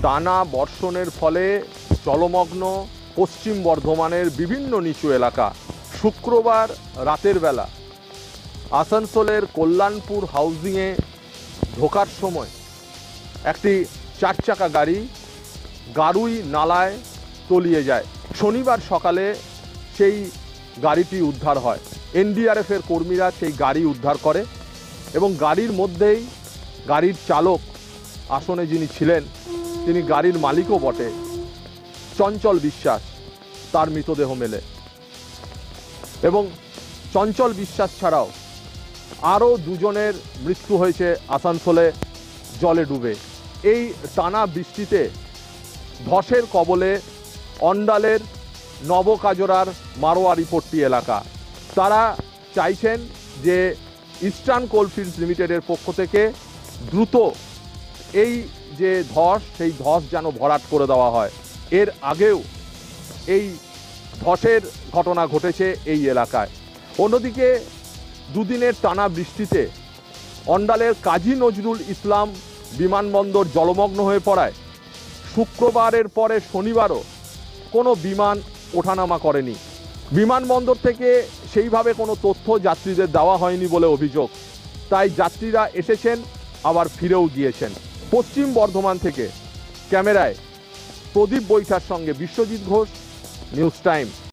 টানা বর্ষণের ফলে জলমগ্ন পশ্চিম বর্ধমানের বিভিন্ন নিচু এলাকা। শুক্রবার রাতের বেলা আসানসোলের কল্যাণপুর হাউজিংয়ে ঢোকার সময় একটি 4 চাকা গাড়ি গারুই নালায় তলিয়ে যায়। শনিবার সকালে সেই গাড়িটি উদ্ধার হয়। এনডিআরএফের কর্মীরা সেই গাড়ি উদ্ধার করে এবং গাড়ির মধ্যেই গাড়ির চালক আসনে যিনি ছিলেন তিনি গাড়ির মালিকও বটে, চঞ্চল বিশ্বাস, তার মৃতদেহ মেলে। এবং চঞ্চল বিশ্বাস ছাড়াও আরও দুজনের মৃত্যু হয়েছে আসানসোলে জলে ডুবে। এই টানা বৃষ্টিতে ধসের কবলে অন্ডালের নবকাজরার মারোয়ারিপট্টি এলাকা। তারা চাইছেন যে ইস্টার্ন কোলফিল্ডস লিমিটেডের পক্ষ থেকে দ্রুত এই যে ধস, সেই ধস যেন ভরাট করে দেওয়া হয়। এর আগেও এই ধসের ঘটনা ঘটেছে এই এলাকায়। অন্যদিকে দুদিনের টানা বৃষ্টিতে অন্ডালের কাজী নজরুল ইসলাম বিমানবন্দর জলমগ্ন হয়ে পড়ায় শুক্রবারের পরে শনিবারও কোনো বিমান ওঠানামা করেনি। বিমানবন্দর থেকে সেইভাবে কোনো তথ্য যাত্রীদের দেওয়া হয়নি বলে অভিযোগ। তাই যাত্রীরা এসেছেন আবার ফিরেও গিয়েছেন। পশ্চিম বর্ধমান থেকে ক্যামেরায় প্রদীপ বৈঠার সঙ্গে বিশ্বজিৎ ঘোষ, নিউজ টাইম।